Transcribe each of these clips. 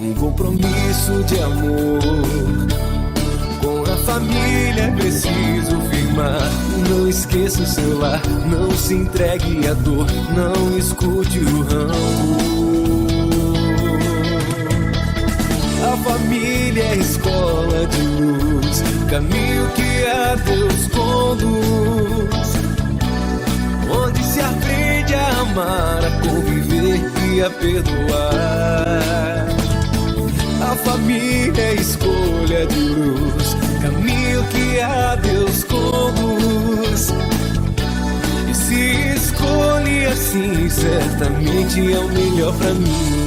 um compromisso de amor. Com a família é preciso firmar. Não esqueça o seu lar, não se entregue à dor, não escute o rancor. A família é escola de luz, caminho que a Deus conduz, onde se aprende a amar, a conviver e a perdoar. A família é escolha de luz, caminho que a Deus conduz. E se escolhe assim, certamente é o melhor pra mim.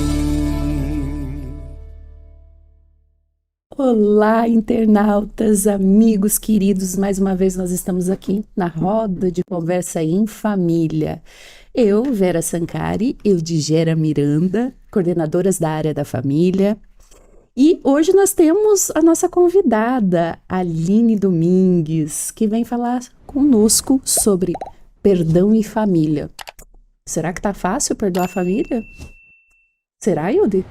Olá, internautas, amigos queridos, mais uma vez nós estamos aqui na roda de conversa em família. Eu, Vera Sancari, Eudigera Miranda, coordenadoras da área da família. E hoje nós temos a nossa convidada, Aline Domingues, que vem falar conosco sobre perdão e família. Será que tá fácil perdoar a família? Será, Yudi?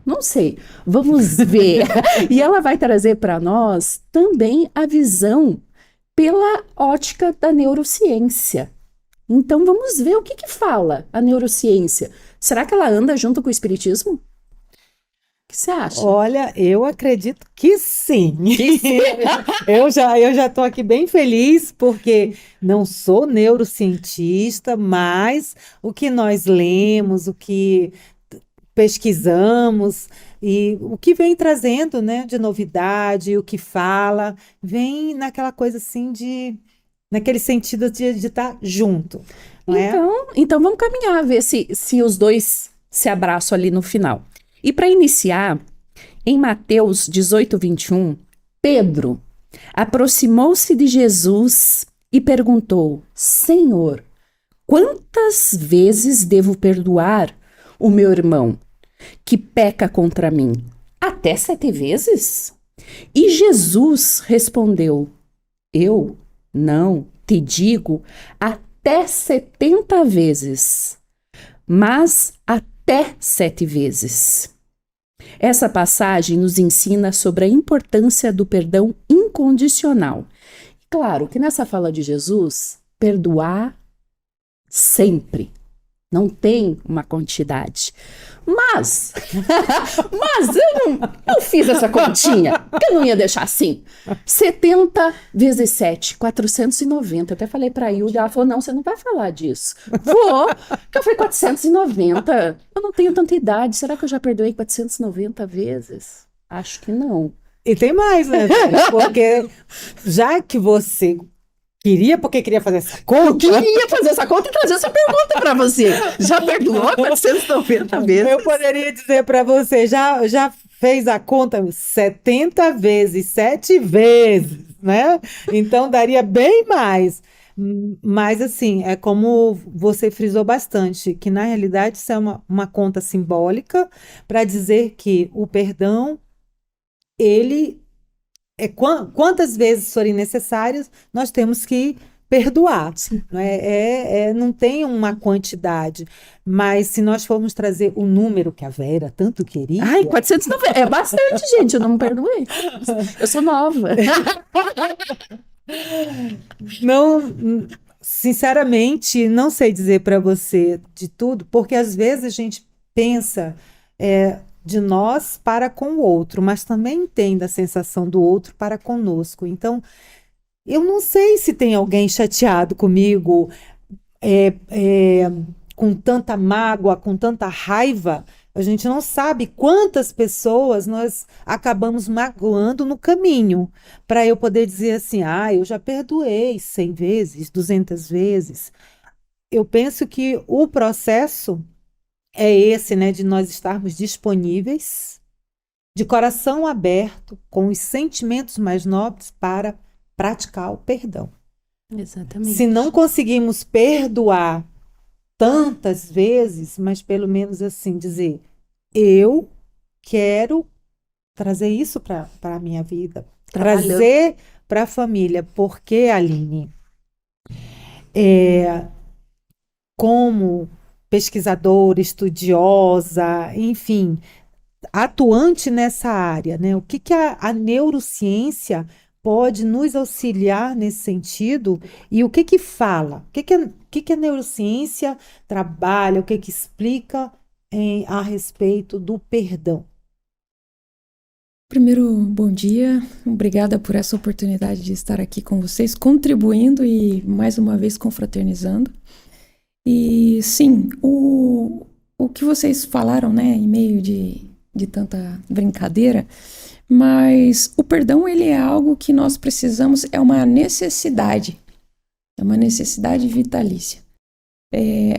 Não sei, vamos ver. E ela vai trazer para nós também a visão pela ótica da neurociência. Então vamos ver o que fala a neurociência. Será que ela anda junto com o espiritismo? O que você acha? Olha, eu acredito que sim. Eu já estou aqui bem feliz, porque não sou neurocientista, mas o que nós lemos, o que pesquisamos e o que vem trazendo, né, de novidade, o que fala, vem naquela coisa assim naquele sentido de estar junto, não é? Então vamos caminhar, ver se os dois se abraçam ali no final. E para iniciar, em Mateus 18, 21, Pedro aproximou-se de Jesus e perguntou: Senhor, quantas vezes devo perdoar o meu irmão que peca contra mim? Até 7 vezes? E Jesus respondeu: Eu não te digo até 70 vezes, mas até 7 vezes. Essa passagem nos ensina sobre a importância do perdão incondicional. Claro que nessa fala de Jesus, perdoar sempre. Não tem uma quantidade. Mas eu fiz essa continha, porque eu não ia deixar assim. 70 vezes 7, 490. Eu até falei pra Hilda, ela falou, não, você não vai falar disso. Vou, porque eu falei 490. Eu não tenho tanta idade, será que eu já perdoei 490 vezes? Acho que não. E tem mais, né? Porque já que você porque queria fazer essa conta. Eu queria fazer essa conta e trazer essa pergunta para você. Já perdoou 490 vezes? Eu poderia dizer para você, já fez a conta 70 vezes, 7 vezes, né? Então daria bem mais. Mas assim, é como você frisou bastante, que na realidade isso é uma conta simbólica para dizer que o perdão, ele quantas vezes forem necessárias, nós temos que perdoar. Não não tem uma quantidade, mas se nós formos trazer o número que a Vera tanto queria... Ai, 490, é bastante, gente, eu não me perdoei. Eu sou nova. Não, sinceramente, não sei dizer para você de tudo, porque às vezes a gente pensa... de nós para com o outro, mas também tem da sensação do outro para conosco. Então, eu não sei se tem alguém chateado comigo, com tanta mágoa, com tanta raiva. A gente não sabe quantas pessoas nós acabamos magoando no caminho, para eu poder dizer assim, eu já perdoei 100 vezes, 200 vezes. Eu penso que o processo é esse, né, de nós estarmos disponíveis, de coração aberto, com os sentimentos mais nobres para praticar o perdão. Exatamente. Se não conseguimos perdoar tantas vezes, mas pelo menos assim dizer, eu quero trazer isso para a minha vida, trazer para a família, porque, Aline, como pesquisadora, estudiosa, enfim, atuante nessa área, né? O que que a neurociência pode nos auxiliar nesse sentido e o que que fala? O que que a neurociência trabalha, o que que explica a respeito do perdão? Primeiro, bom dia. Obrigada por essa oportunidade de estar aqui com vocês, contribuindo e mais uma vez confraternizando. E sim, o que vocês falaram, né, em meio de tanta brincadeira, mas o perdão, ele é algo que nós precisamos, é uma necessidade vitalícia.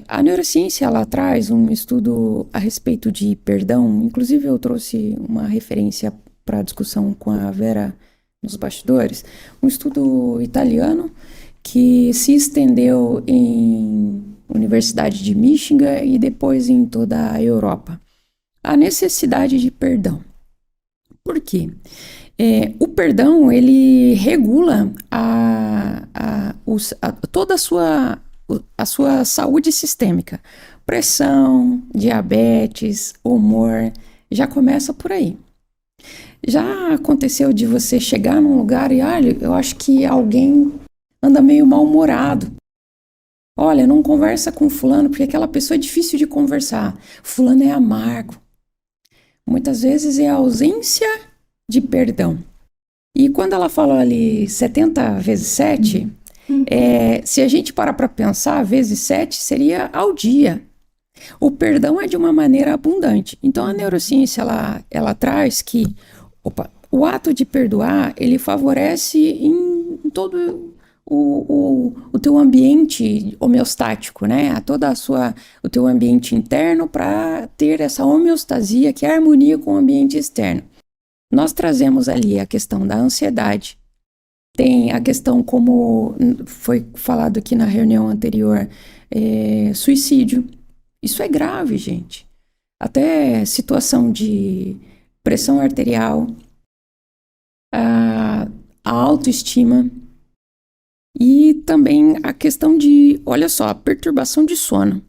A neurociência, ela traz um estudo a respeito de perdão, inclusive eu trouxe uma referência para a discussão com a Vera nos bastidores, um estudo italiano que se estendeu em Universidade de Michigan e depois em toda a Europa. A necessidade de perdão. Por quê? O perdão, ele regula toda a sua saúde sistêmica. Pressão, diabetes, humor, já começa por aí. Já aconteceu de você chegar num lugar e, olha, eu acho que alguém anda meio mal-humorado. Olha, não conversa com fulano, porque aquela pessoa é difícil de conversar. Fulano é amargo. Muitas vezes é a ausência de perdão. E quando ela fala ali 70 vezes 7, se a gente parar para pensar, vezes 7 seria ao dia. O perdão é de uma maneira abundante. Então a neurociência, ela traz que o ato de perdoar, ele favorece em todo o teu ambiente homeostático, né? O teu ambiente interno para ter essa homeostasia, que é a harmonia com o ambiente externo. Nós trazemos ali a questão da ansiedade, tem a questão, como foi falado aqui na reunião anterior, suicídio. Isso é grave, gente. Até situação de pressão arterial, a autoestima e também a questão de, olha só, perturbação de sono.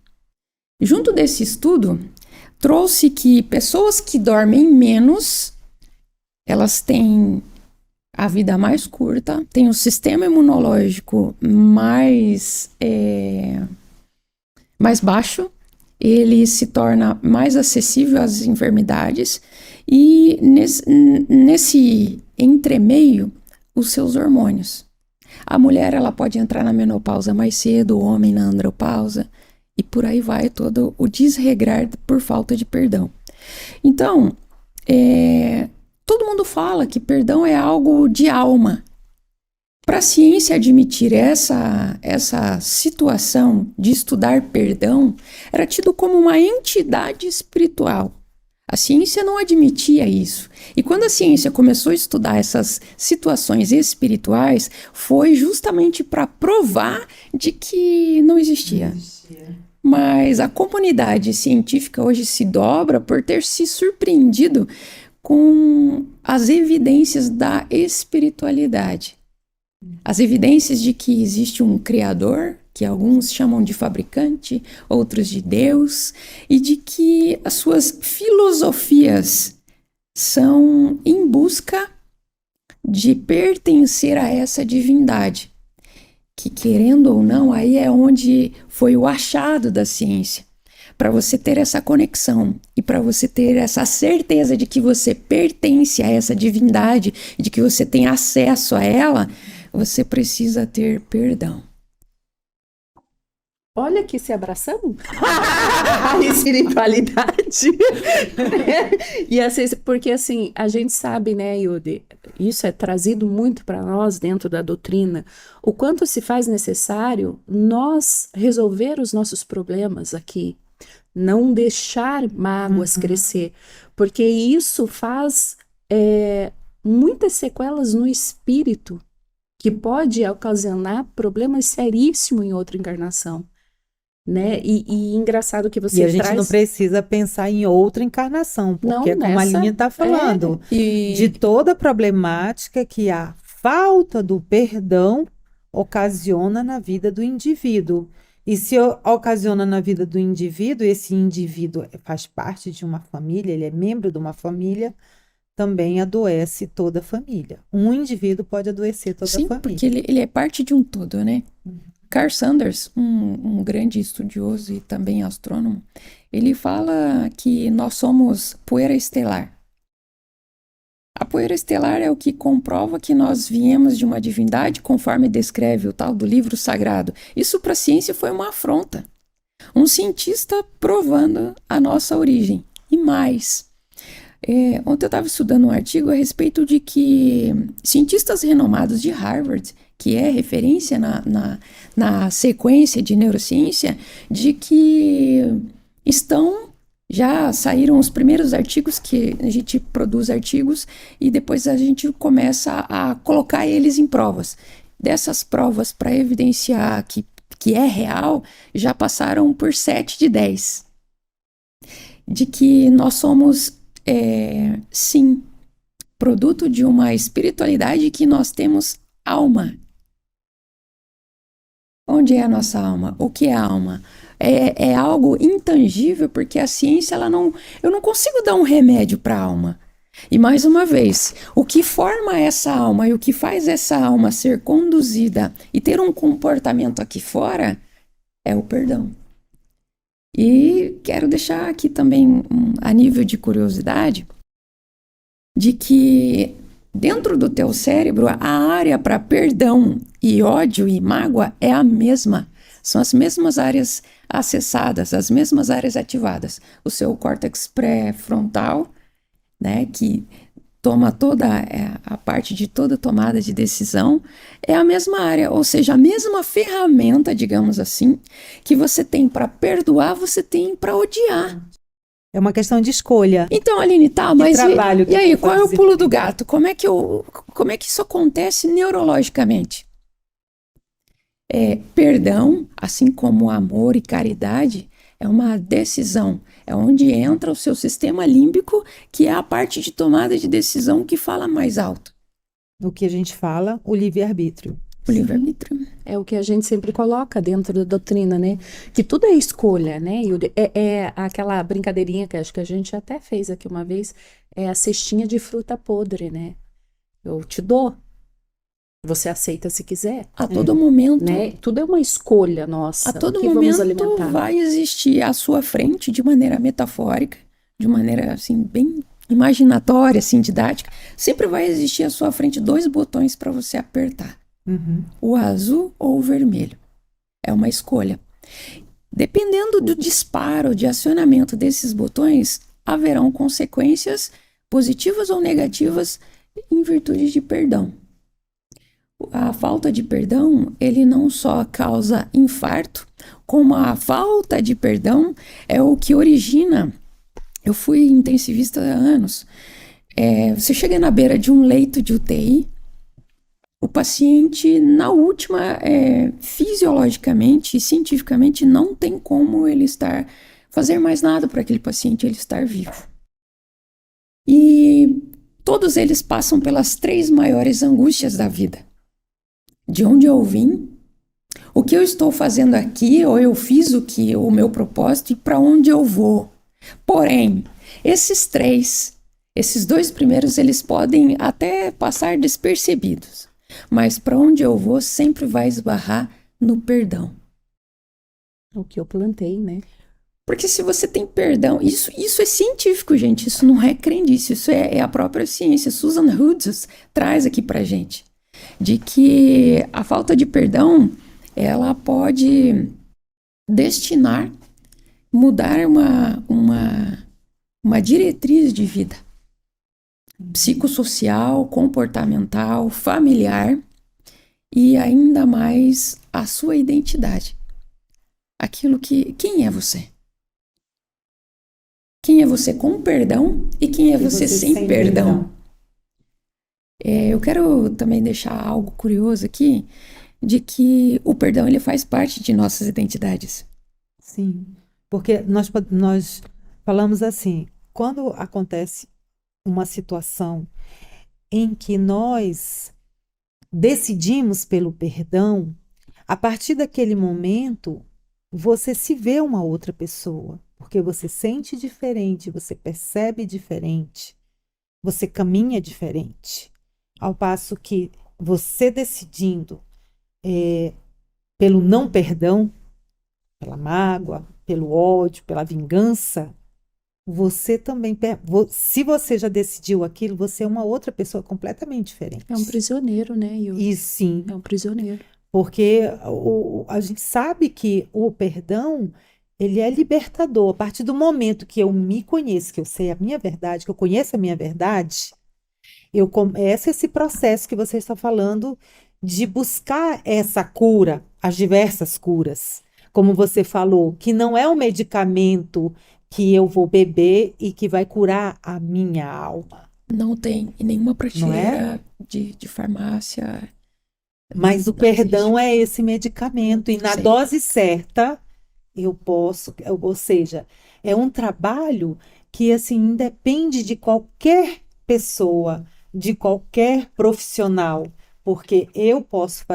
Junto desse estudo, trouxe que pessoas que dormem menos, elas têm a vida mais curta, têm um sistema imunológico mais baixo, ele se torna mais acessível às enfermidades e nesse entremeio, os seus hormônios. A mulher, ela pode entrar na menopausa mais cedo, o homem na andropausa, e por aí vai todo o desregrar por falta de perdão. Então, todo mundo fala que perdão é algo de alma. Para a ciência admitir essa situação de estudar perdão, era tido como uma entidade espiritual. A ciência não admitia isso. E quando a ciência começou a estudar essas situações espirituais, foi justamente para provar de que não existia. Mas a comunidade científica hoje se dobra por ter se surpreendido com as evidências da espiritualidade. As evidências de que existe um Criador, que alguns chamam de fabricante, outros de Deus, e de que as suas filosofias são em busca de pertencer a essa divindade, que querendo ou não, aí é onde foi o achado da ciência. Para você ter essa conexão e para você ter essa certeza de que você pertence a essa divindade, de que você tem acesso a ela, você precisa ter perdão. Olha que se abraçamos. A espiritualidade. E assim, porque assim, a gente sabe, né, Yudi, isso é trazido muito para nós dentro da doutrina, o quanto se faz necessário nós resolver os nossos problemas aqui, não deixar mágoas crescer, porque isso faz muitas sequelas no espírito, que pode ocasionar problemas seríssimos em outra encarnação. Né? E engraçado que você E a gente traz... não precisa pensar em outra encarnação, porque Não, como a Aline está falando, de toda a problemática que a falta do perdão ocasiona na vida do indivíduo. E se ocasiona na vida do indivíduo, esse indivíduo faz parte de uma família, ele é membro de uma família, também adoece toda a família. Um indivíduo pode adoecer toda a Sim, família. porque ele é parte de um todo, né? Carl Sanders, um grande estudioso e também astrônomo, ele fala que nós somos poeira estelar. A poeira estelar é o que comprova que nós viemos de uma divindade, conforme descreve o tal do livro sagrado. Isso para a ciência foi uma afronta. Um cientista provando a nossa origem. E mais, ontem eu estava estudando um artigo a respeito de que cientistas renomados de Harvard, que é referência na sequência de neurociência, de que já saíram os primeiros artigos, que a gente produz artigos e depois a gente começa a colocar eles em provas. Dessas provas, para evidenciar que é real, já passaram por 7 de 10. De que nós somos, sim, produto de uma espiritualidade, que nós temos alma. Onde é a nossa alma? O que é a alma? É algo intangível, porque a ciência, eu não consigo dar um remédio para a alma. E mais uma vez, o que forma essa alma e o que faz essa alma ser conduzida e ter um comportamento aqui fora é o perdão. E quero deixar aqui também, a nível de curiosidade, de que dentro do teu cérebro, a área para perdão e ódio e mágoa é a mesma. São as mesmas áreas acessadas, as mesmas áreas ativadas. O seu córtex pré-frontal, né, que toma toda a parte de toda tomada de decisão, é a mesma área, ou seja, a mesma ferramenta, digamos assim, que você tem para perdoar, você tem para odiar. É uma questão de escolha. Então, Aline, tá, mas trabalho que e aí, eu vou qual é o fazer? pulo do gato? Como é que isso acontece neurologicamente? Perdão, assim como amor e caridade, é uma decisão. É onde entra o seu sistema límbico, que é a parte de tomada de decisão que fala mais alto. O que a gente fala, o livre-arbítrio. O livre-arbítrio. É o que a gente sempre coloca dentro da doutrina, né? Que tudo é escolha, né? E é aquela brincadeirinha que acho que a gente até fez aqui uma vez, é a cestinha de fruta podre, né? Eu te dou, você aceita se quiser, A todo momento, né? Tudo é uma escolha nossa. a todo o que vamos momento alimentar. vai existir à sua frente, de maneira metafórica, de maneira assim bem imaginatória, assim didática, sempre vai existir à sua frente 2 botões para você apertar. O azul ou o vermelho. É uma escolha. Dependendo do disparo, de acionamento desses botões, haverão consequências positivas ou negativas em virtude de perdão. A falta de perdão, ele não só causa infarto, como a falta de perdão é o que origina. Eu fui intensivista há anos. Você chega na beira de um leito de UTI, o paciente, na última, fisiologicamente e cientificamente, não tem como ele fazer mais nada para aquele paciente, ele estar vivo. E todos eles passam pelas 3 maiores angústias da vida. De onde eu vim, o que eu estou fazendo aqui, ou eu fiz o meu propósito, e para onde eu vou. Porém, esses 2 primeiros, eles podem até passar despercebidos. Mas para onde eu vou sempre vai esbarrar no perdão. O que eu plantei, né? Porque se você tem perdão, isso é científico, gente, isso não é crendice, isso é a própria ciência. Susan Hudson traz aqui pra gente, de que a falta de perdão, ela pode mudar uma diretriz de vida. Psicossocial, comportamental, familiar e ainda mais a sua identidade. Quem é você? Quem é você com perdão e quem é você sem perdão? Eu quero também deixar algo curioso aqui, de que o perdão ele faz parte de nossas identidades. Sim, porque nós falamos assim, quando acontece uma situação em que nós decidimos pelo perdão, a partir daquele momento, você se vê uma outra pessoa, porque você sente diferente, você percebe diferente, você caminha diferente. Ao passo que você decidindo pelo não perdão, pela mágoa, pelo ódio, pela vingança, você também, se você já decidiu aquilo, você é uma outra pessoa completamente diferente. É um prisioneiro, né, Yuri? E sim, É um prisioneiro. porque a gente sabe que o perdão, ele é libertador. A partir do momento que eu me conheço, que eu sei a minha verdade, que eu conheço a minha verdade, eu começo esse processo que você está falando de buscar essa cura, as diversas curas. Como você falou, que não é um medicamento que eu vou beber e que vai curar a minha alma, Não tem em nenhuma não é? prateleira de farmácia. Mas o Não perdão existe. é esse medicamento, e na Sim. dose certa eu posso, ou seja, é um trabalho que assim independe de qualquer pessoa, de qualquer profissional, porque eu posso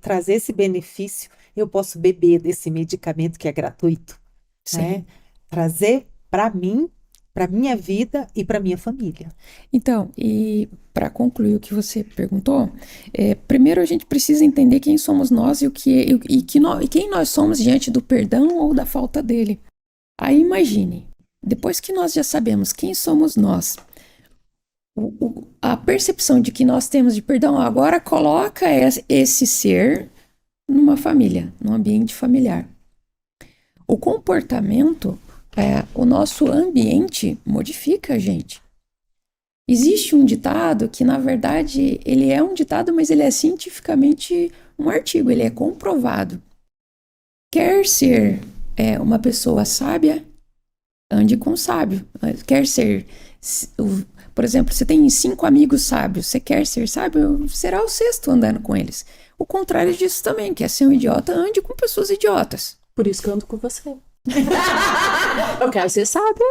trazer esse benefício, eu posso beber desse medicamento que é gratuito, Sim. né? Trazer para mim, para minha vida e para minha família. Então, e para concluir o que você perguntou, primeiro a gente precisa entender quem somos nós e quem nós somos diante do perdão ou da falta dele. Aí imagine, depois que nós já sabemos quem somos nós, a percepção de que nós temos de perdão, agora coloca esse ser numa família, num ambiente familiar. O comportamento, o nosso ambiente modifica a gente. Existe um ditado que, na verdade, ele é um ditado, mas ele é cientificamente um artigo, ele é comprovado. Quer ser uma pessoa sábia, ande com sábio. Quer ser, por exemplo, você tem 5 amigos sábios, você quer ser sábio, será o 6º andando com eles. O contrário disso também, quer ser um idiota, ande com pessoas idiotas. Por isso que eu ando com você. Eu quero ser sábia.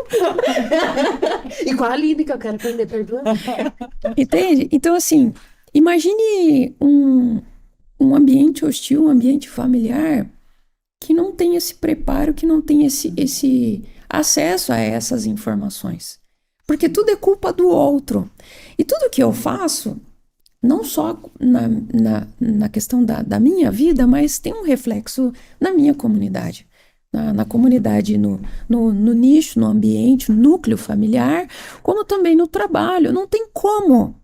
E com a Aline, que eu quero aprender a perdoar. Entende? Então, assim, imagine um ambiente hostil, um ambiente familiar que não tem esse preparo, que não tem esse acesso a essas informações. Porque tudo é culpa do outro. E tudo que eu faço, não só na questão da minha vida, mas tem um reflexo na minha comunidade. Na comunidade, no nicho, no ambiente, no núcleo familiar, como também no trabalho. Não tem como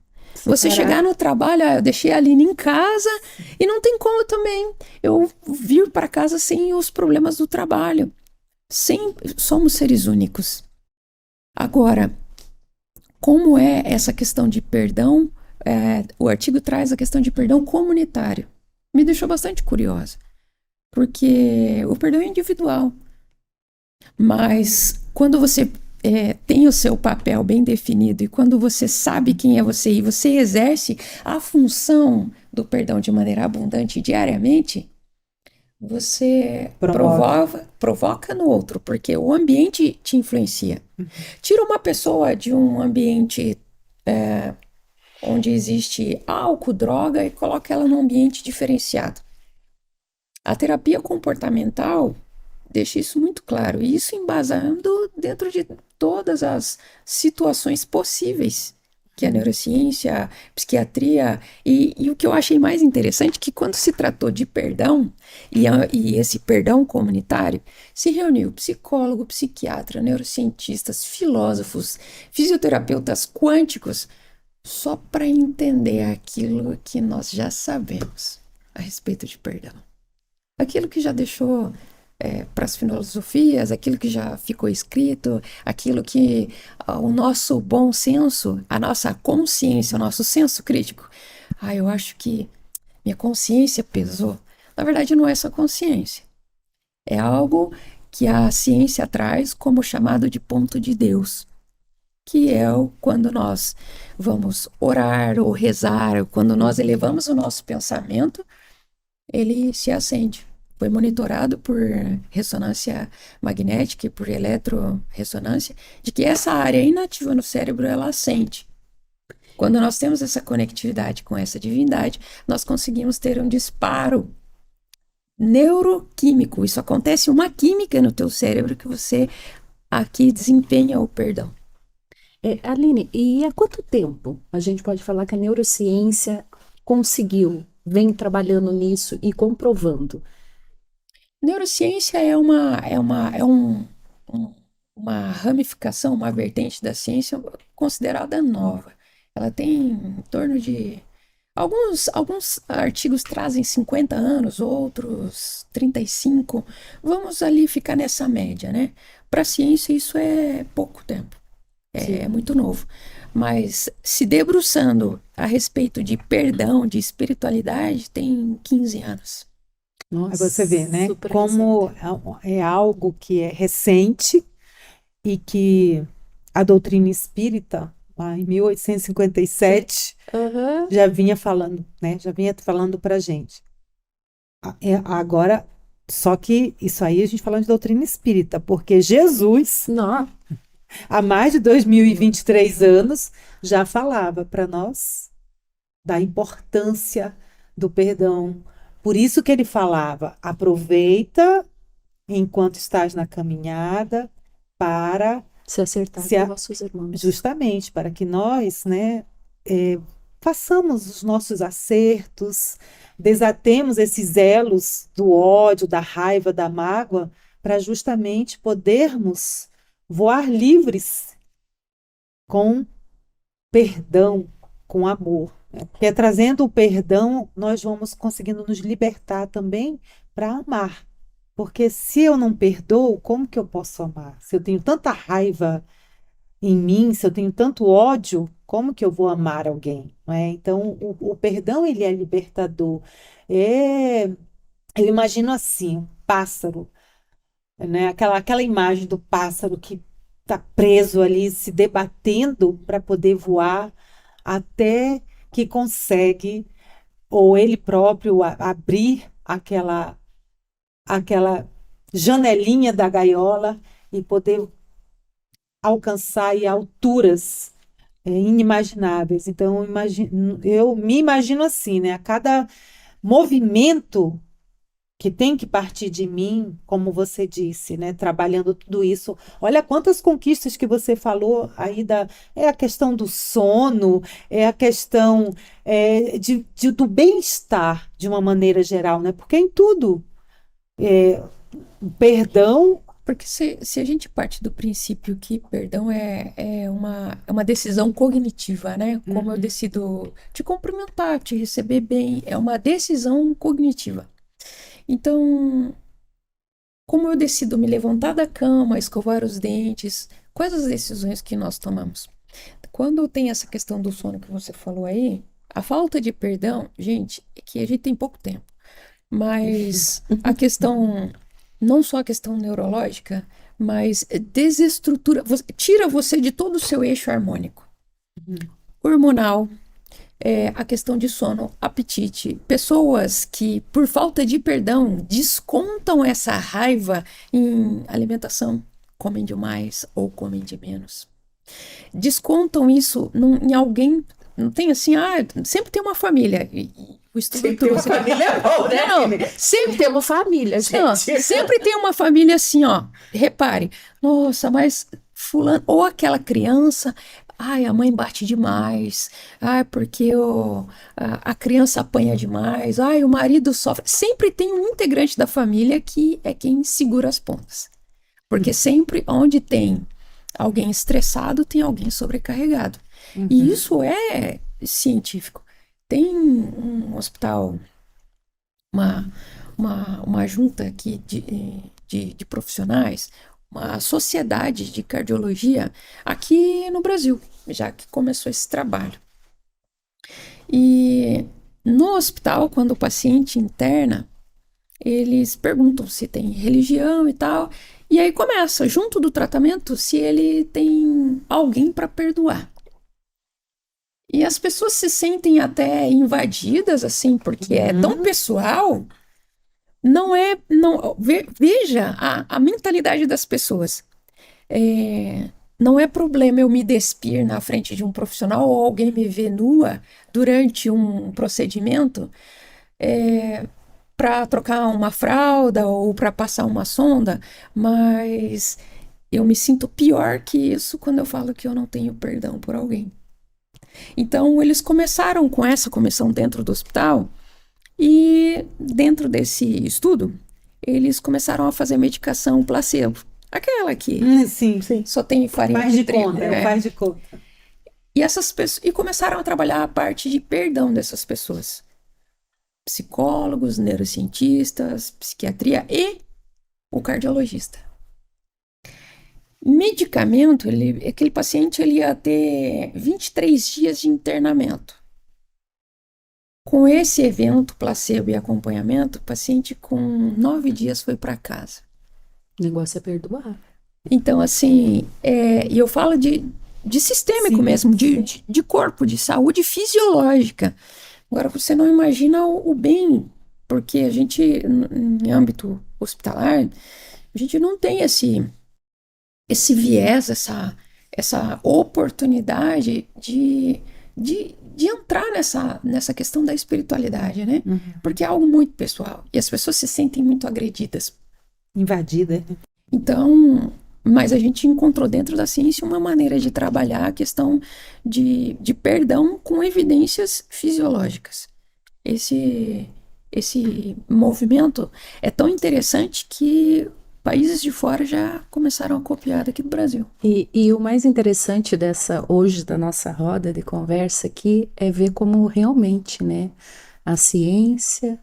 você chegar no trabalho, eu deixei a Aline em casa, e não tem como também eu vir para casa sem os problemas do trabalho. Somos seres únicos. Agora, como é essa questão de perdão? O artigo traz a questão de perdão comunitário. Me deixou bastante curiosa, porque o perdão é individual. Mas quando você tem o seu papel bem definido e quando você sabe quem é você e você exerce a função do perdão de maneira abundante diariamente, você provoca no outro, porque o ambiente te influencia. Tira uma pessoa de um ambiente onde existe álcool, droga, e coloca ela num ambiente diferenciado. A terapia comportamental deixa isso muito claro, e isso embasando dentro de todas as situações possíveis que a neurociência, a psiquiatria, e o que eu achei mais interessante é que quando se tratou de perdão, e esse perdão comunitário, se reuniu psicólogo, psiquiatra, neurocientistas, filósofos, fisioterapeutas quânticos, só para entender aquilo que nós já sabemos a respeito de perdão. Aquilo que já deixou para as filosofias, aquilo que já ficou escrito, aquilo que o nosso bom senso, a nossa consciência, o nosso senso crítico. Eu acho que minha consciência pesou. Na verdade, não é só consciência. É algo que a ciência traz como chamado de ponto de Deus, que é quando nós vamos orar ou rezar, quando nós elevamos o nosso pensamento, ele se acende. Foi monitorado por ressonância magnética e por eletrorressonância, de que essa área inativa no cérebro, ela acende. Quando nós temos essa conectividade com essa divindade, nós conseguimos ter um disparo neuroquímico. Isso acontece uma química no teu cérebro que você aqui desempenha o perdão. Aline, e há quanto tempo a gente pode falar que a neurociência vem trabalhando nisso e comprovando? Neurociência é uma ramificação, uma vertente da ciência considerada nova. Ela tem em torno de... Alguns artigos trazem 50 anos, outros 35. Vamos ali ficar nessa média, né? Para a ciência isso é pouco tempo, é muito novo. Mas se debruçando a respeito de perdão, de espiritualidade, tem 15 anos. Aí Nossa, você vê, né? super Como é algo que é recente e que a doutrina espírita, lá em 1857, Aham. já vinha falando, né? Já vinha falando pra gente. Agora, só que isso aí a gente falando de doutrina espírita, porque Jesus, Não, há mais de 2023 anos, já falava para nós da importância do perdão. Por isso que ele falava: aproveita enquanto estás na caminhada para se acertar se com a- vossos irmãos. justamente para que nós, né, façamos os nossos acertos, desatemos esses elos do ódio, da raiva, da mágoa, para justamente podermos voar livres com perdão, com amor, né? Porque trazendo o perdão, nós vamos conseguindo nos libertar também para amar. Porque se eu não perdoo, como que eu posso amar? Se eu tenho tanta raiva em mim, se eu tenho tanto ódio, como que eu vou amar alguém? Não é? Então, o perdão, ele é libertador. Eu imagino assim, um pássaro, né? Aquela imagem do pássaro que está preso ali, se debatendo para poder voar, até que consegue, ou ele próprio, abrir aquela janelinha da gaiola e poder alcançar aí alturas inimagináveis. Então, eu me imagino assim, né? A cada movimento que tem que partir de mim, como você disse, né? Trabalhando tudo isso. Olha quantas conquistas que você falou aí é a questão do sono, é a questão do bem-estar de uma maneira geral, né? Porque em tudo, o perdão. Porque se a gente parte do princípio que perdão é uma decisão cognitiva, né? Como eu decido te cumprimentar, te receber bem, é uma decisão cognitiva. Então, como eu decido me levantar da cama, escovar os dentes, quais as decisões que nós tomamos? Quando tem essa questão do sono que você falou aí, a falta de perdão, gente, é que a gente tem pouco tempo, mas a questão, não só a questão neurológica, mas desestrutura, tira você de todo o seu eixo harmônico, hormonal, a questão de sono, apetite. Pessoas que, por falta de perdão, descontam essa raiva em alimentação, comem demais ou comem de menos. Descontam isso em alguém. Não tem assim, sempre tem uma família. O estudo trouxe. família é bom, né? Não, sempre tem Temos família, gente. não, sempre tem uma família assim, ó. Repare, nossa, mas fulano, ou aquela criança, ai, a mãe bate demais, ai, porque a criança apanha demais, ai, o marido sofre. Sempre tem um integrante da família que é quem segura as pontas. Porque sempre onde tem alguém estressado, tem alguém sobrecarregado. E isso é científico. Tem um hospital, uma junta aqui de profissionais, uma sociedade de cardiologia aqui no Brasil, já que começou esse trabalho. E no hospital, quando o paciente interna, eles perguntam se tem religião e tal, e aí começa, junto do tratamento, se ele tem alguém para perdoar. E as pessoas se sentem até invadidas, assim, porque é tão pessoal. Não, veja a mentalidade das pessoas. Não é problema eu me despir na frente de um profissional ou alguém me ver nua durante um procedimento, para trocar uma fralda ou para passar uma sonda, mas eu me sinto pior que isso quando eu falo que eu não tenho perdão por alguém. Então, eles começaram com essa comissão dentro do hospital e, dentro desse estudo, eles começaram a fazer medicação placebo. Aquela que Sim, só tem farinha faz de de trigo. conta, É. faz de conta. E essas pessoas, e começaram a trabalhar a parte de perdão dessas pessoas. Psicólogos, neurocientistas, psiquiatria e o cardiologista. Medicamento, aquele paciente ele ia ter 23 dias de internamento. Com esse evento, placebo e acompanhamento, o paciente com 9 dias foi para casa. O negócio é perdoar. Então, assim, e eu falo de sistêmico Sim, mesmo, de corpo, de saúde fisiológica. Agora, você não imagina o bem, porque a gente, em âmbito hospitalar, a gente não tem esse viés, essa oportunidade de entrar nessa questão da espiritualidade, né? Porque é algo muito pessoal e as pessoas se sentem muito agredidas. Invadida. Então, mas a gente encontrou dentro da ciência uma maneira de trabalhar a questão de perdão com evidências fisiológicas. Esse movimento é tão interessante que países de fora já começaram a copiar daqui do Brasil. E o mais interessante hoje da nossa roda de conversa aqui é ver como realmente, né, a ciência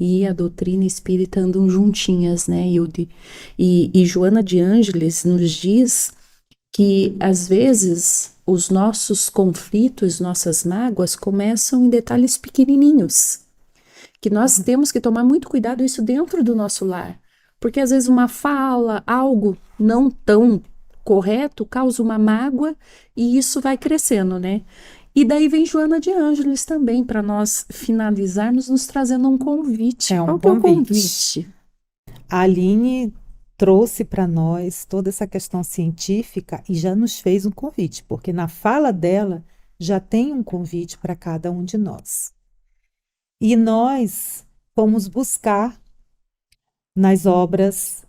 e a doutrina espírita andam juntinhas, né, Hilde? E Joana de Ângeles nos diz que, às vezes, os nossos conflitos, nossas mágoas começam em detalhes pequenininhos, que nós temos que tomar muito cuidado isso dentro do nosso lar, porque às vezes uma fala, algo não tão correto, causa uma mágoa e isso vai crescendo, né? E daí vem Joana de Ângeles também, para nós finalizarmos, nos trazendo um convite. É um Qual que é o convite. convite? A Aline trouxe para nós toda essa questão científica e já nos fez um convite, porque na fala dela já tem um convite para cada um de nós. E nós fomos buscar nas obras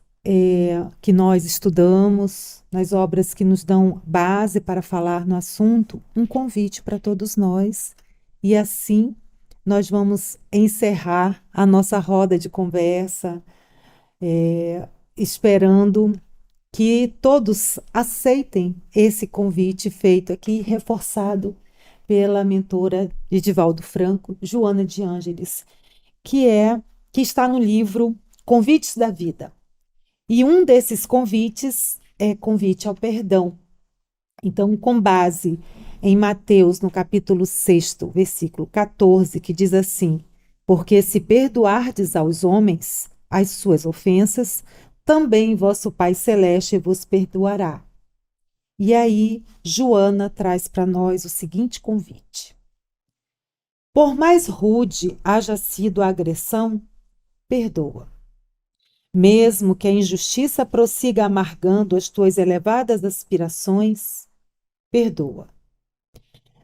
que nós estudamos, nas obras que nos dão base para falar no assunto, um convite para todos nós. E assim nós vamos encerrar a nossa roda de conversa, esperando que todos aceitem esse convite feito aqui, reforçado pela mentora Edivaldo Franco, Joana de Ângeles, que está no livro Convites da Vida. E um desses convites é convite ao perdão. Então, com base em Mateus, no capítulo 6, versículo 14, que diz assim: porque se perdoardes aos homens as suas ofensas, também vosso Pai Celeste vos perdoará. E aí, Joana traz para nós o seguinte convite: por mais rude haja sido a agressão, perdoa. Mesmo que a injustiça prossiga amargando as tuas elevadas aspirações, perdoa.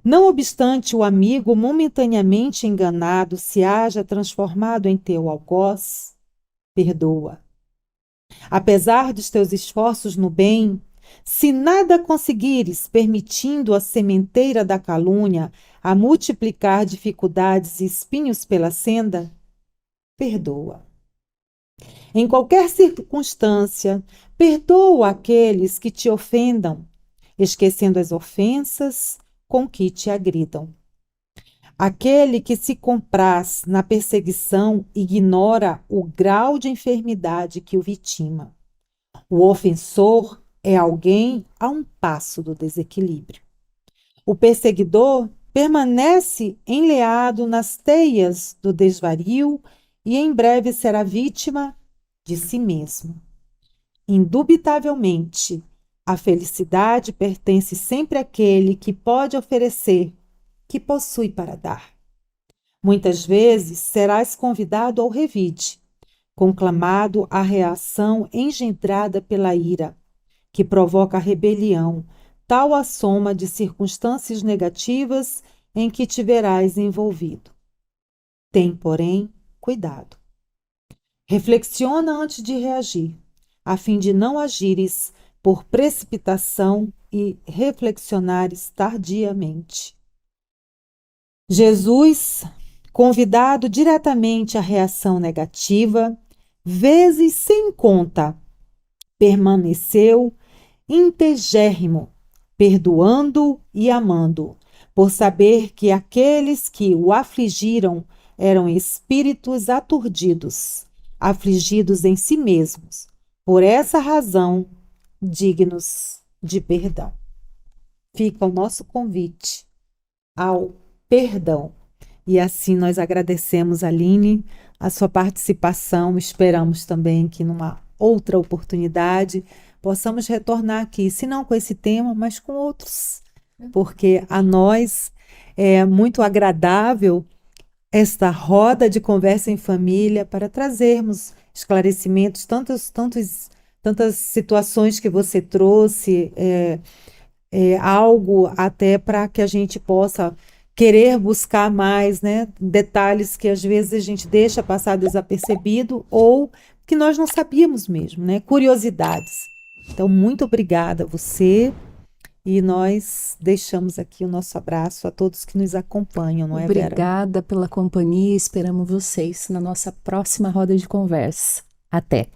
Não obstante o amigo momentaneamente enganado se haja transformado em teu algoz, perdoa. Apesar dos teus esforços no bem, se nada conseguires, permitindo a sementeira da calúnia a multiplicar dificuldades e espinhos pela senda, perdoa. Em qualquer circunstância, perdoa aqueles que te ofendam, esquecendo as ofensas com que te agridam. Aquele que se compraz na perseguição ignora o grau de enfermidade que o vitima. O ofensor é alguém a um passo do desequilíbrio. O perseguidor permanece enleado nas teias do desvario e em breve será vítima de si mesmo. Indubitavelmente, a felicidade pertence sempre àquele que pode oferecer, que possui para dar. Muitas vezes serás convidado ao revide, conclamado à reação engendrada pela ira, que provoca a rebelião, tal a soma de circunstâncias negativas em que te verás envolvido. Tem, porém, cuidado. Reflexiona antes de reagir, a fim de não agires por precipitação e reflexionares tardiamente. Jesus, convidado diretamente à reação negativa, vezes sem conta, permaneceu integérrimo, perdoando e amando, por saber que aqueles que o afligiram eram espíritos aturdidos, afligidos em si mesmos, por essa razão, dignos de perdão. Fica o nosso convite ao perdão. E assim nós agradecemos, Aline, a sua participação. Esperamos também que numa outra oportunidade possamos retornar aqui, se não com esse tema, mas com outros, porque a nós é muito agradável esta roda de conversa em família para trazermos esclarecimentos, tantas situações que você trouxe, algo até para que a gente possa querer buscar mais, né? Detalhes que às vezes a gente deixa passar desapercebido ou que nós não sabíamos mesmo, né? Curiosidades. Então, muito obrigada a você e nós deixamos aqui o nosso abraço a todos que nos acompanham, não é, Vera? Obrigada pela companhia, esperamos vocês na nossa próxima roda de conversa. Até!